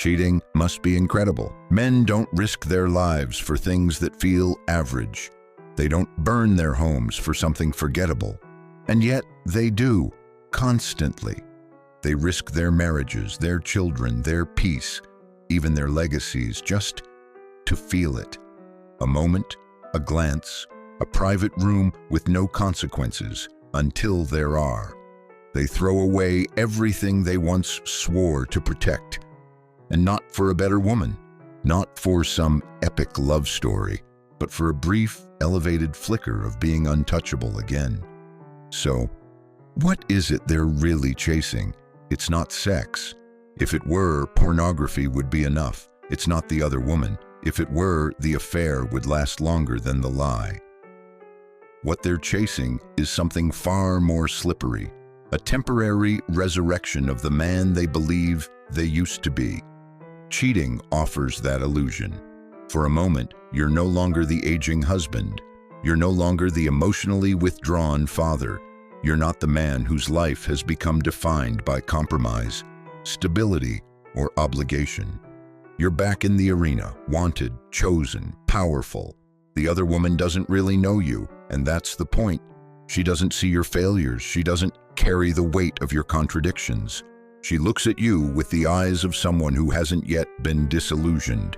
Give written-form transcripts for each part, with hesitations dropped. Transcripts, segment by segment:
Cheating must be incredible. Men don't risk their lives for things that feel average. They don't burn their homes for something forgettable. And yet they do, constantly. They risk their marriages, their children, their peace, even their legacies, just to feel it. A moment, a glance, a private room with no consequences, until there are. They throw away everything they once swore to protect. And not for a better woman, not for some epic love story, but for a brief, elevated flicker of being untouchable again. So, what is it they're really chasing? It's not sex. If it were, pornography would be enough. It's not the other woman. If it were, the affair would last longer than the lie. What they're chasing is something far more slippery, a temporary resurrection of the man they believe they used to be. Cheating offers that illusion. For a moment, you're no longer the aging husband. You're no longer the emotionally withdrawn father. You're not the man whose life has become defined by compromise, stability, or obligation. You're back in the arena, wanted, chosen, powerful. The other woman doesn't really know you, and that's the point. She doesn't see your failures. She doesn't carry the weight of your contradictions. She looks at you with the eyes of someone who hasn't yet been disillusioned.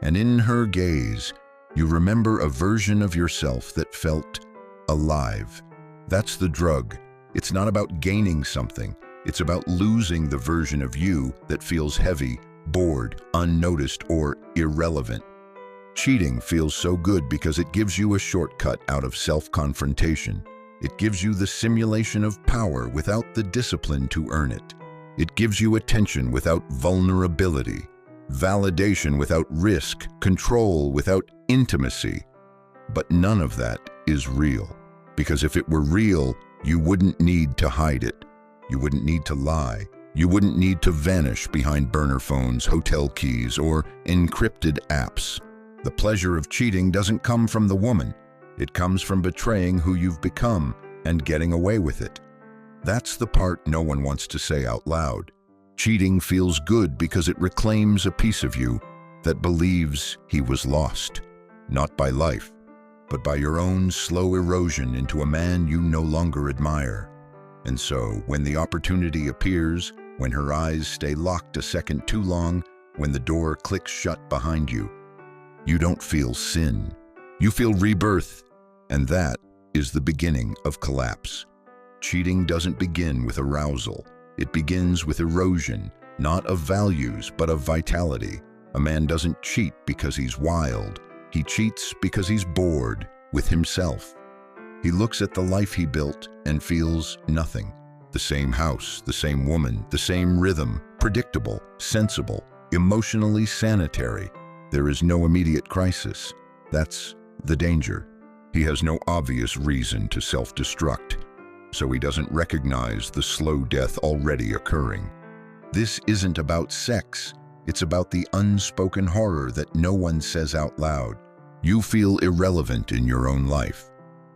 And in her gaze, you remember a version of yourself that felt alive. That's the drug. It's not about gaining something. It's about losing the version of you that feels heavy, bored, unnoticed, or irrelevant. Cheating feels so good because it gives you a shortcut out of self-confrontation. It gives you the simulation of power without the discipline to earn it. It gives you attention without vulnerability, validation without risk, control without intimacy. But none of that is real. Because if it were real, you wouldn't need to hide it. You wouldn't need to lie. You wouldn't need to vanish behind burner phones, hotel keys, or encrypted apps. The pleasure of cheating doesn't come from the woman. It comes from betraying who you've become and getting away with it. That's the part no one wants to say out loud. Cheating feels good because it reclaims a piece of you that believes he was lost, not by life, but by your own slow erosion into a man you no longer admire. And so, when the opportunity appears, when her eyes stay locked a second too long, when the door clicks shut behind you, you don't feel sin. You feel rebirth, and that is the beginning of collapse. Cheating doesn't begin with arousal. It begins with erosion, not of values, but of vitality. A man doesn't cheat because he's wild. He cheats because he's bored with himself. He looks at the life he built and feels nothing. The same house, the same woman, the same rhythm, predictable, sensible, emotionally sanitary. There is no immediate crisis. That's the danger. He has no obvious reason to self-destruct, so he doesn't recognize the slow death already occurring. This isn't about sex. It's about the unspoken horror that no one says out loud. You feel irrelevant in your own life.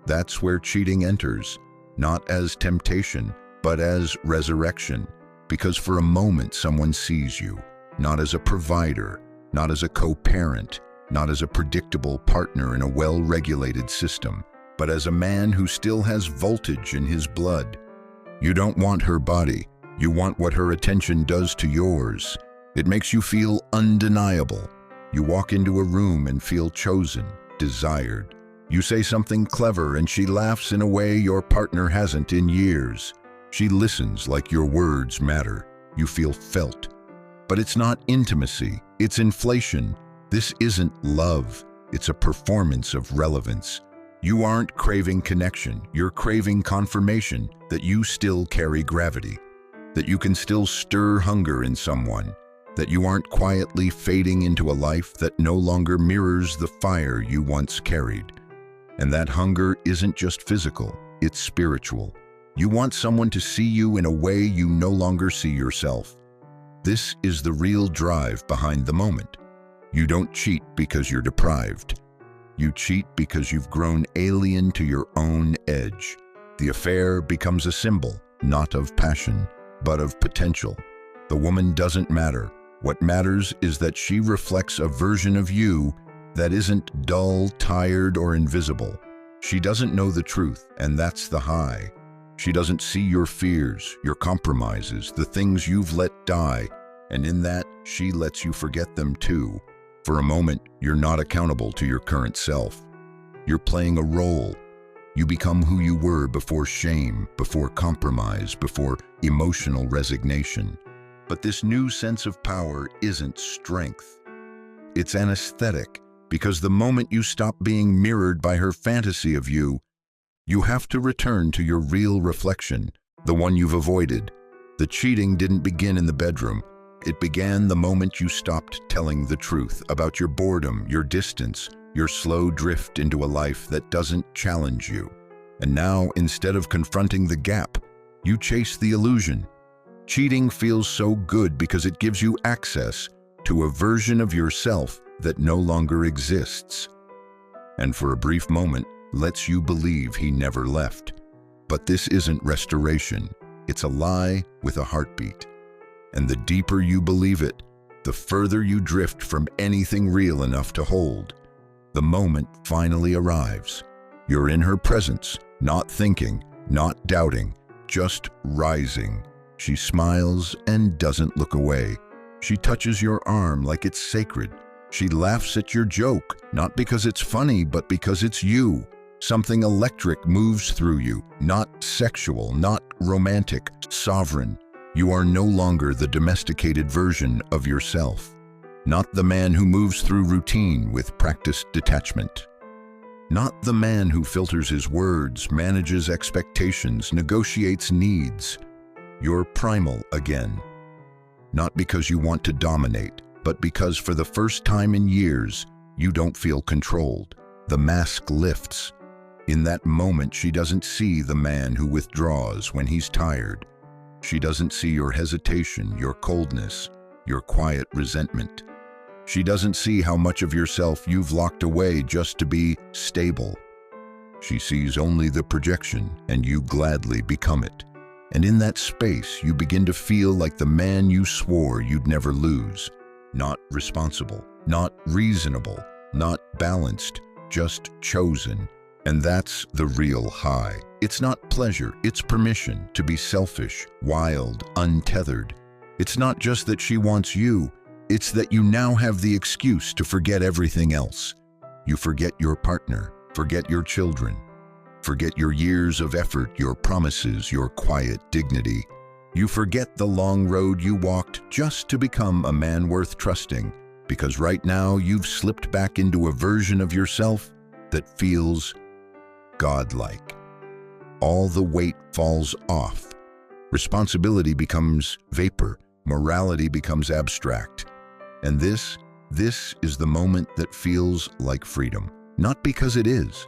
That's where cheating enters, not as temptation, but as resurrection. Because for a moment someone sees you, not as a provider, not as a co-parent, not as a predictable partner in a well-regulated system, but as a man who still has voltage in his blood. You don't want her body. You want what her attention does to yours. It makes you feel undeniable. You walk into a room and feel chosen, desired. You say something clever and she laughs in a way your partner hasn't in years. She listens like your words matter. You feel felt. But it's not intimacy, it's inflation. This isn't love, it's a performance of relevance. You aren't craving connection, you're craving confirmation that you still carry gravity, that you can still stir hunger in someone, that you aren't quietly fading into a life that no longer mirrors the fire you once carried. And that hunger isn't just physical, it's spiritual. You want someone to see you in a way you no longer see yourself. This is the real drive behind the moment. You don't cheat because you're deprived. You cheat because you've grown alien to your own edge. The affair becomes a symbol, not of passion, but of potential. The woman doesn't matter. What matters is that she reflects a version of you that isn't dull, tired, or invisible. She doesn't know the truth, and that's the high. She doesn't see your fears, your compromises, the things you've let die, and in that, she lets you forget them too. For a moment, you're not accountable to your current self. You're playing a role. You become who you were before shame, before compromise, before emotional resignation. But this new sense of power isn't strength. It's anesthetic, because the moment you stop being mirrored by her fantasy of you, you have to return to your real reflection, the one you've avoided. The cheating didn't begin in the bedroom. It began the moment you stopped telling the truth about your boredom, your distance, your slow drift into a life that doesn't challenge you. And now, instead of confronting the gap, you chase the illusion. Cheating feels so good because it gives you access to a version of yourself that no longer exists. And for a brief moment, lets you believe he never left. But this isn't restoration. It's a lie with a heartbeat. And the deeper you believe it, the further you drift from anything real enough to hold. The moment finally arrives. You're in her presence, not thinking, not doubting, just rising. She smiles and doesn't look away. She touches your arm like it's sacred. She laughs at your joke, not because it's funny, but because it's you. Something electric moves through you, not sexual, not romantic, sovereign. You are no longer the domesticated version of yourself, not the man who moves through routine with practiced detachment, not the man who filters his words, manages expectations, negotiates needs. You're primal again, not because you want to dominate, but because for the first time in years, you don't feel controlled. The mask lifts. In that moment, she doesn't see the man who withdraws when he's tired. She doesn't see your hesitation, your coldness, your quiet resentment. She doesn't see how much of yourself you've locked away just to be stable. She sees only the projection, and you gladly become it. And in that space, you begin to feel like the man you swore you'd never lose. Not responsible, not reasonable, not balanced, just chosen. And that's the real high. It's not pleasure, it's permission to be selfish, wild, untethered. It's not just that she wants you, it's that you now have the excuse to forget everything else. You forget your partner, forget your children, forget your years of effort, your promises, your quiet dignity. You forget the long road you walked just to become a man worth trusting, because right now you've slipped back into a version of yourself that feels godlike. All the weight falls off. Responsibility becomes vapor. Morality becomes abstract. And this is the moment that feels like freedom. Not because it is,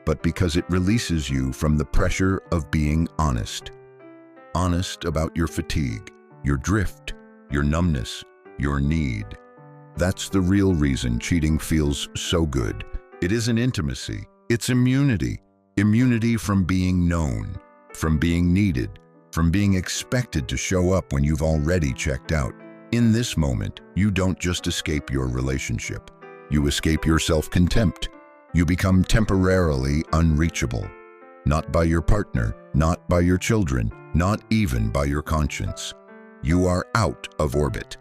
but because it releases you from the pressure of being honest. Honest about your fatigue, your drift, your numbness, your need. That's the real reason cheating feels so good. It isn't intimacy. It's immunity. Immunity from being known, from being needed, from being expected to show up when you've already checked out. In this moment, you don't just escape your relationship. You escape your self-contempt. You become temporarily unreachable. Not by your partner, not by your children, not even by your conscience. You are out of orbit,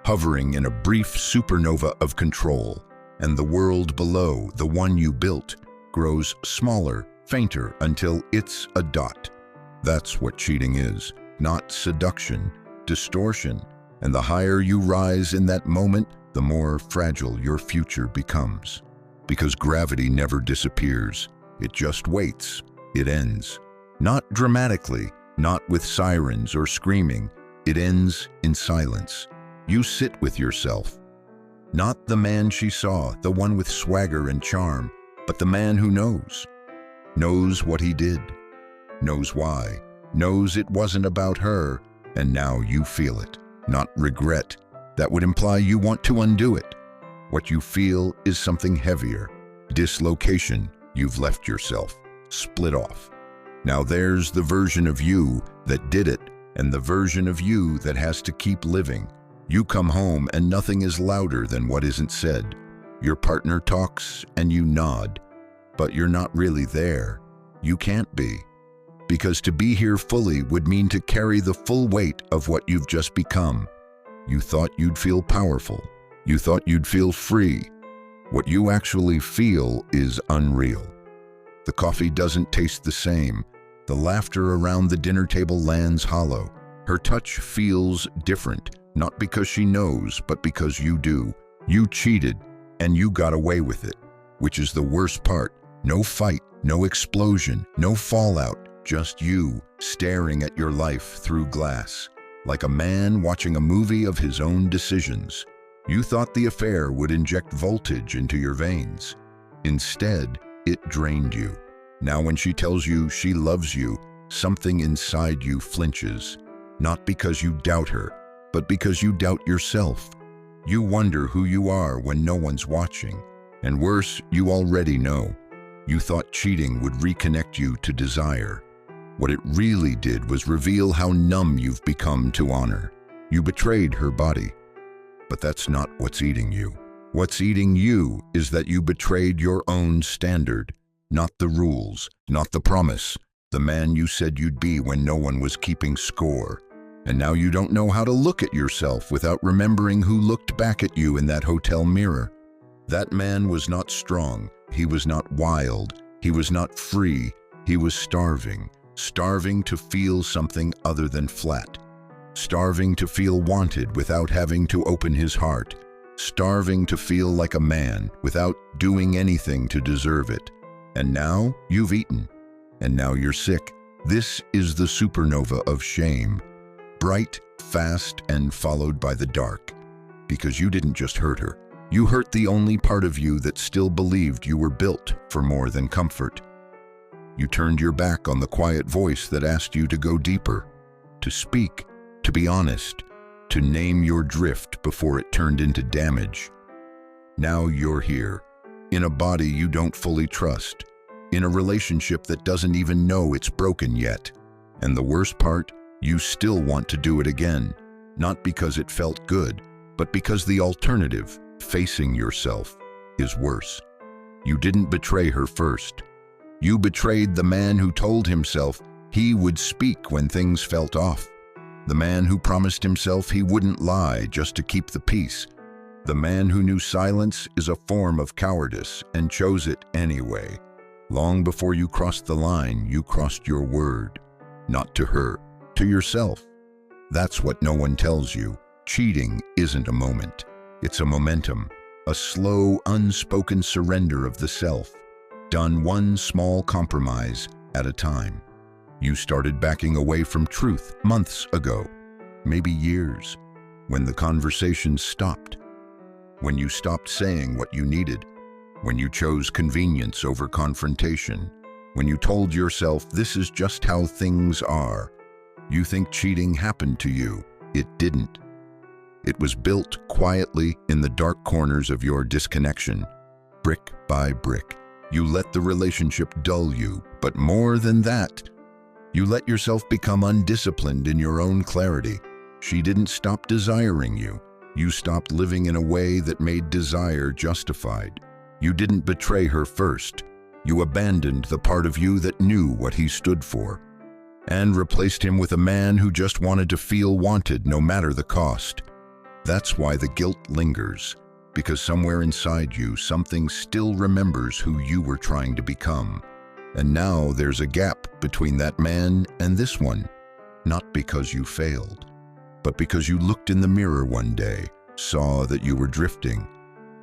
hovering in a brief supernova of control, and the world below, the one you built, grows smaller, fainter, until it's a dot. That's what cheating is, not seduction, distortion. And the higher you rise in that moment, the more fragile your future becomes. Because gravity never disappears. It just waits. It ends. Not dramatically, not with sirens or screaming. It ends in silence. You sit with yourself. Not the man she saw, the one with swagger and charm, but the man who knows. Knows what he did. Knows why. Knows it wasn't about her, and now you feel it. Not regret. That would imply you want to undo it. What you feel is something heavier. Dislocation. You've left yourself. Split off. Now there's the version of you that did it, and the version of you that has to keep living. You come home and nothing is louder than what isn't said. Your partner talks and you nod, but you're not really there. You can't be. Because to be here fully would mean to carry the full weight of what you've just become. You thought you'd feel powerful. You thought you'd feel free. What you actually feel is unreal. The coffee doesn't taste the same. The laughter around the dinner table lands hollow. Her touch feels different, not because she knows, but because you do. You cheated, and you got away with it, which is the worst part. No fight, no explosion, no fallout, just you staring at your life through glass, like a man watching a movie of his own decisions. You thought the affair would inject voltage into your veins. Instead, it drained you. Now when she tells you she loves you, something inside you flinches. Not because you doubt her, but because you doubt yourself. You wonder who you are when no one's watching. And worse, you already know. You thought cheating would reconnect you to desire. What it really did was reveal how numb you've become to honor. You betrayed her body. But that's not what's eating you. What's eating you is that you betrayed your own standard, not the rules, not the promise, the man you said you'd be when no one was keeping score. And now you don't know how to look at yourself without remembering who looked back at you in that hotel mirror. That man was not strong, he was not wild, he was not free, he was starving. Starving to feel something other than flat. Starving to feel wanted without having to open his heart. Starving to feel like a man without doing anything to deserve it. And now you've eaten. And now you're sick. This is the supernova of shame. Bright, fast, and followed by the dark. Because you didn't just hurt her. You hurt the only part of you that still believed you were built for more than comfort. You turned your back on the quiet voice that asked you to go deeper, to speak, to be honest, to name your drift before it turned into damage. Now you're here, in a body you don't fully trust, in a relationship that doesn't even know it's broken yet. And the worst part, you still want to do it again, not because it felt good, but because the alternative, facing yourself, is worse. You didn't betray her first. You betrayed the man who told himself he would speak when things felt off. The man who promised himself he wouldn't lie just to keep the peace. The man who knew silence is a form of cowardice and chose it anyway. Long before you crossed the line, you crossed your word. Not to her, to yourself. That's what no one tells you. Cheating isn't a moment. It's a momentum, a slow, unspoken surrender of the self. Done one small compromise at a time. You started backing away from truth months ago, maybe years, when the conversation stopped, when you stopped saying what you needed, when you chose convenience over confrontation, when you told yourself this is just how things are. You think cheating happened to you. It didn't. It was built quietly in the dark corners of your disconnection, brick by brick. You let the relationship dull you, but more than that, you let yourself become undisciplined in your own clarity. She didn't stop desiring you. You stopped living in a way that made desire justified. You didn't betray her first. You abandoned the part of you that knew what he stood for, and replaced him with a man who just wanted to feel wanted no matter the cost. That's why the guilt lingers. Because somewhere inside you, something still remembers who you were trying to become. And now there's a gap between that man and this one. Not because you failed, but because you looked in the mirror one day, saw that you were drifting,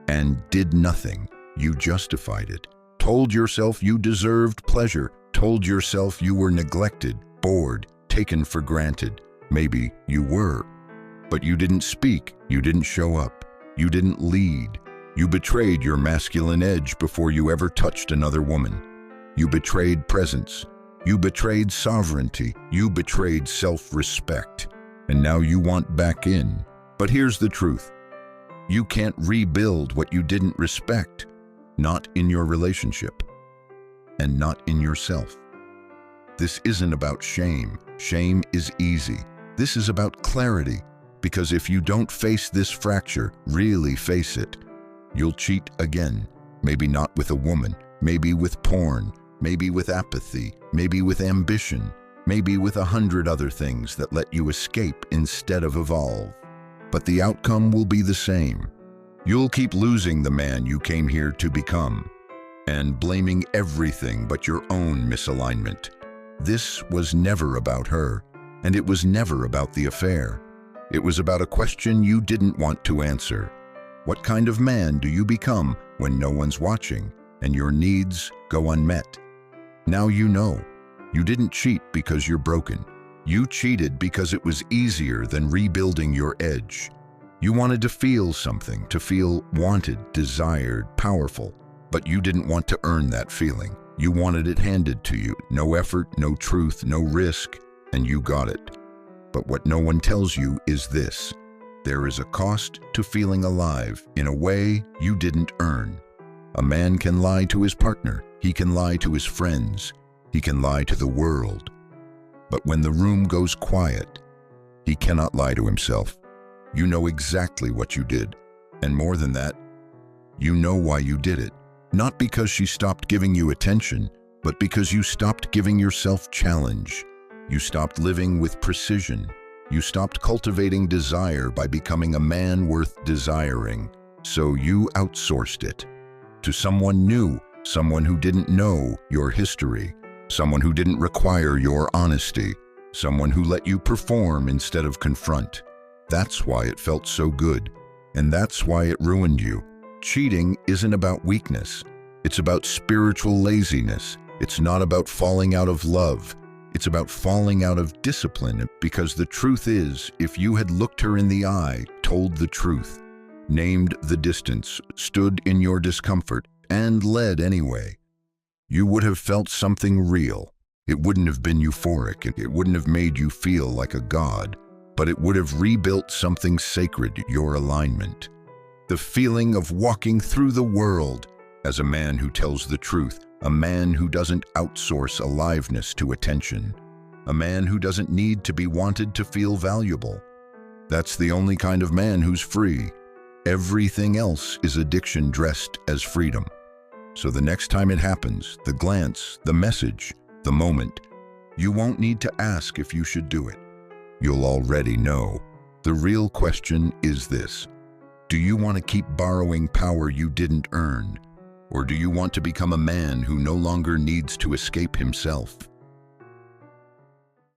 and did nothing. You justified it. Told yourself you deserved pleasure. Told yourself you were neglected, bored, taken for granted. Maybe you were. But you didn't speak. You didn't show up. You didn't lead. You betrayed your masculine edge before you ever touched another woman. You betrayed presence. You betrayed sovereignty. You betrayed self-respect. And now you want back in. But here's the truth. You can't rebuild what you didn't respect. Not in your relationship. And not in yourself. This isn't about shame. Shame is easy. This is about clarity. Because if you don't face this fracture, really face it, you'll cheat again. Maybe not with a woman, maybe with porn, maybe with apathy, maybe with ambition, maybe with 100 other things that let you escape instead of evolve. But the outcome will be the same. You'll keep losing the man you came here to become, and blaming everything but your own misalignment. This was never about her, and it was never about the affair. It was about a question you didn't want to answer. What kind of man do you become when no one's watching and your needs go unmet? Now you know. You didn't cheat because you're broken. You cheated because it was easier than rebuilding your edge. You wanted to feel something, to feel wanted, desired, powerful, but you didn't want to earn that feeling. You wanted it handed to you. No effort, no truth, no risk, and you got it. But what no one tells you is this: there is a cost to feeling alive in a way you didn't earn. A man can lie to his partner. He can lie to his friends. He can lie to the world. But when the room goes quiet, he cannot lie to himself. You know exactly what you did. And more than that, you know why you did it. Not because she stopped giving you attention, but because you stopped giving yourself challenge. You stopped living with precision. You stopped cultivating desire by becoming a man worth desiring. So you outsourced it to someone new, someone who didn't know your history, someone who didn't require your honesty, someone who let you perform instead of confront. That's why it felt so good, and that's why it ruined you. Cheating isn't about weakness. It's about spiritual laziness. It's not about falling out of love. It's about falling out of discipline, because the truth is, if you had looked her in the eye, told the truth, named the distance, stood in your discomfort, and led anyway, you would have felt something real. It wouldn't have been euphoric. It wouldn't have made you feel like a god, but it would have rebuilt something sacred, your alignment. The feeling of walking through the world as a man who tells the truth, a man who doesn't outsource aliveness to attention, a man who doesn't need to be wanted to feel valuable. That's the only kind of man who's free. Everything else is addiction dressed as freedom. So the next time it happens, the glance, the message, the moment, you won't need to ask if you should do it. You'll already know. The real question is this: do you want to keep borrowing power you didn't earn? Or do you want to become a man who no longer needs to escape himself?